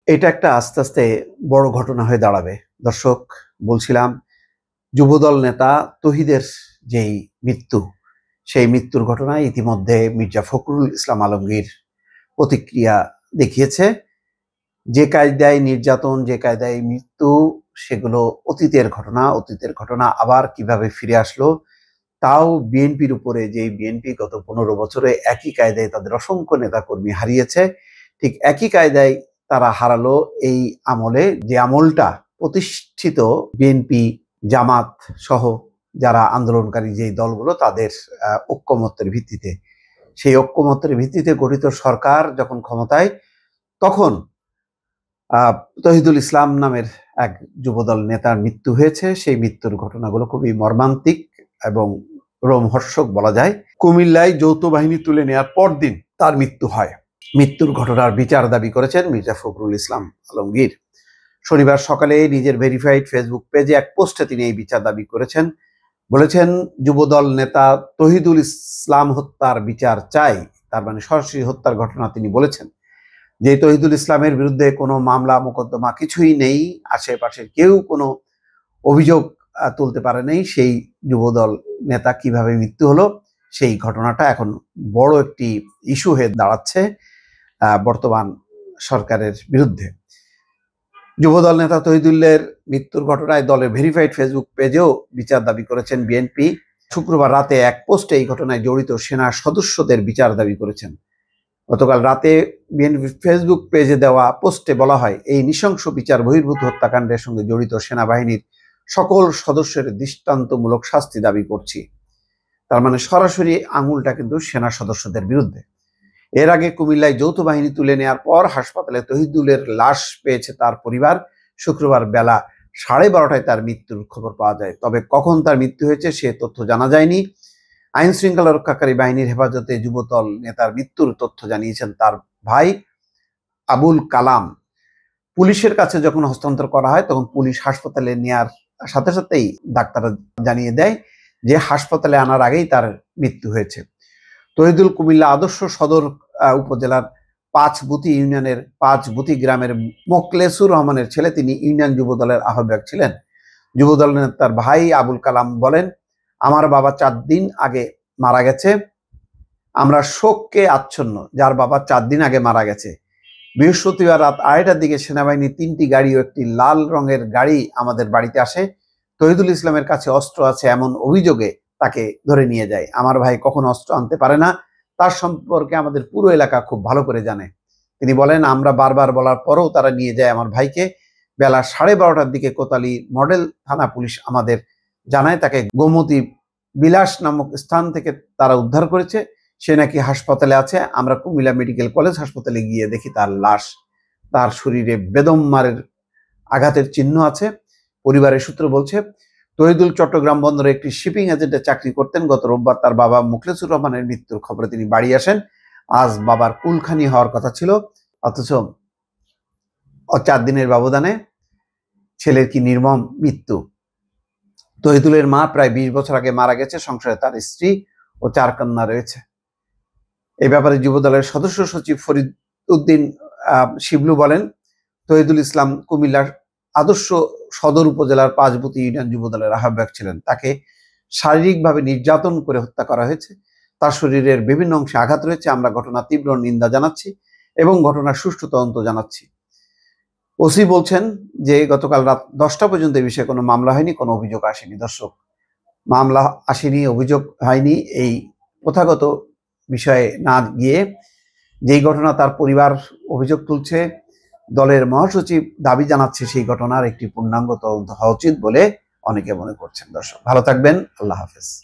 এটা একটা আস্তে আস্তে বড় ঘটনা হয়ে দাঁড়াবে। দর্শক, বলছিলাম যুবদল নেতা তহিদের যেই মৃত্যু, সেই মৃত্যুর ঘটনায় ইতিমধ্যে মির্জা ফখরুল ইসলাম আলমগীর প্রতিক্রিয়া দেখিয়েছে। যে কায়দায় নির্যাতন, যে কায়দায় মৃত্যু, সেগুলো অতীতের ঘটনা আবার কিভাবে ফিরে আসলো, তাও বিএনপির উপরে, যেই বিএনপি গত 15 বছরে একই কায়দায় তাদের অসংখ্য নেতাকর্মী হারিয়েছে, ঠিক একই কায়দায় তারা হারালো এই আমলে, যে আমলটা প্রতিষ্ঠিত বিএনপি, জামাত সহ যারা আন্দোলনকারী যেই দলগুলো, তাদের ঐক্যমত্যের ভিত্তিতে, সেই ঐক্যমত্যের ভিত্তিতে গঠিত সরকার যখন ক্ষমতায়, তখন তহিদুল ইসলাম নামের এক যুবদল নেতার মৃত্যু হয়েছে। সেই মৃত্যুর ঘটনাগুলো খুবই মর্মান্তিক এবং রোমহর্ষক বলা যায়। কুমিল্লায় যৌথ বাহিনী তুলে নেওয়ার পরদিন তার মৃত্যু হয়। মৃত্যুর ঘটনার বিচার দাবি করেছেন মির্জা ফখরুল ইসলাম আলমগীর। শনিবার সকালে নিজের ভেরিফাইড ফেসবুক পেজে এক পোস্টে তিনি এই বিচার দাবি করেছেন। বলেছেন, যুবদল নেতা তহিদুল ইসলাম হত্যার বিচার চাই। তার মানে সরাসরি হত্যার ঘটনা তিনি বলেছেন। যে তহিদুল ইসলামের বিরুদ্ধে কোনো মামলা মোকদ্দমা কিছুই নেই, আশেপাশের কেউ কোনো অভিযোগ তুলতে পারে নেই, সেই যুবদল নেতা কিভাবে মৃত্যু হলো, সেই ঘটনাটা এখন বড় একটি ইস্যু হয়ে দাঁড়াচ্ছে বর্তমান সরকারের বিরুদ্ধে। যুবদল নেতা তহিদুলের মৃত্যুর ঘটনায় দলের ভেরিফাইড ফেসবুক পেজেও বিচার দাবি করেছেন বিএনপি। শুক্রবার রাতে এক পোস্টে এই ঘটনায় জড়িত সেনা সদস্যদের বিচার দাবি করেছেন। গতকাল রাতে বিএনপি ফেসবুক পেজে দেওয়া পোস্টে বলা হয়, এই নৃশংস বিচার বহির্ভূত হত্যাকাণ্ডের সঙ্গে জড়িত সেনাবাহিনীর সকল সদস্যের দৃষ্টান্তমূলক শাস্তি দাবি করছি। তার মানে সরাসরি আঙুলটা কিন্তু সেনা সদস্যদের বিরুদ্ধে। এর আগে কুমিল্লায় যৌথ বাহিনী তুলে নেওয়ার পর হাসপাতালে তহিদুলের লাশ পেয়েছে তার পরিবার। শুক্রবার বেলা 12:30টায় তার মৃত্যুর খবর পাওয়া যায়। তবে কখন তার মৃত্যু হয়েছে সে তথ্য জানা যায়নি। আইন শৃঙ্খলা রক্ষাকারী বাহিনীর হেফাজতে যুবদল নেতার মৃত্যুর তথ্য জানিয়েছেন তার ভাই আবুল কালাম। পুলিশের কাছে যখন হস্তান্তর করা হয়, তখন পুলিশ হাসপাতালে নেওয়ার সাথে সাথেই ডাক্তাররা জানিয়ে দেয় যে হাসপাতালে আনার আগেই তার মৃত্যু হয়েছে। তহিদুল কুমিল্লা আদর্শ সদর উপজেলার পাঁচবুতি ইউনিয়নের পাঁচবুতি গ্রামের মোকলেসুর রহমানের ছেলে। তিনি ইউনিয়ন যুবদলের আহ্বায়ক ছিলেন। যুবদল নেতার ভাই আবুল কালাম বলেন, আমার বাবা 4 দিন আগে মারা গেছে। আমরা শোককে আচ্ছন্ন, যার বাবা 4 দিন আগে মারা গেছে। বৃহস্পতিবার রাত 2:30টার দিকে সেনাবাহিনীর 3টি গাড়ি ও একটি লাল রঙের গাড়ি আমাদের বাড়িতে আসে। তহিদুল ইসলামের কাছে অস্ত্র আছে এমন অভিযোগে তাকে ধরে নিয়ে যায়। আমার ভাই কখনো অস্ত্র আনতে পারে না, তার সম্পর্কে আমাদের পুরো এলাকা খুব ভালো করে জানে। তিনি বলেন, আমরা বারবার বলার পরেও তারা নিয়ে যায় আমার ভাইকে। বেলা 12:30টার দিকে কোতালি মডেল থানা পুলিশ আমাদের জানায় তাকে গোমতী বিলাস নামক স্থান থেকে তারা উদ্ধার করেছে। সে নাকি হাসপাতালে আছে। আমরা কুমিল্লা মেডিকেল কলেজ হাসপাতালে গিয়ে দেখি তার লাশ। তার শরীরে বেদম মারের আঘাতের চিহ্ন আছে। পরিবারের সূত্র বলছে, তহিদুল চট্টগ্রাম বন্দরে একটি শিপিং এজেন্টে চাকরি করতেন। গত রোববার তার বাবা মুখলেসুর রহমানের মৃত্যুর খবরে তিনি বাড়ি আসেন। আজ বাবার কুলখানি হওয়ার কথা ছিল, অথচ 4 দিনের ব্যবধানে ছেলের কি নির্মম মৃত্যু। তহিদুলের মা প্রায় 20 বছর আগে মারা গেছে। সংসারে তার স্ত্রী ও 4 কন্যা রয়েছে। এই ব্যাপারে যুবদলের সদস্য সচিব ফরিদ উদ্দিন শিবলু বলেন, তহিদুল ইসলাম কুমিল্লার আদর্শ সদর উপজেলার পাঁচবুতি ইউনিয়ন যুবদলের আহ্বায়ক ছিলেন। তাকে শারীরিকভাবে নির্যাতন করে হত্যা করা হয়েছে। তার শরীরের বিভিন্ন অংশে আঘাত রয়েছে। আমরা ঘটনার তীব্র নিন্দা জানাচ্ছি এবং ঘটনার সুষ্ঠু তদন্ত জানাচ্ছি। ওসি বলছেন যে গতকাল রাত 10টা পর্যন্ত এই বিষয়ে কোনো মামলা হয়নি, কোনো অভিযোগ আসেনি। দর্শক, মামলা আসেনি, অভিযোগ হয়নি, এই প্রথাগত বিষয়ে না গিয়ে যেই ঘটনা তার পরিবার অভিযোগ তুলছে, দলের মহাসচিব দাবি জানাচ্ছে, সেই ঘটনার একটি পূর্ণাঙ্গ তদন্ত হওয়া উচিত বলে অনেকে মনে করছেন। দর্শক, ভালো থাকবেন। আল্লাহ হাফেজ।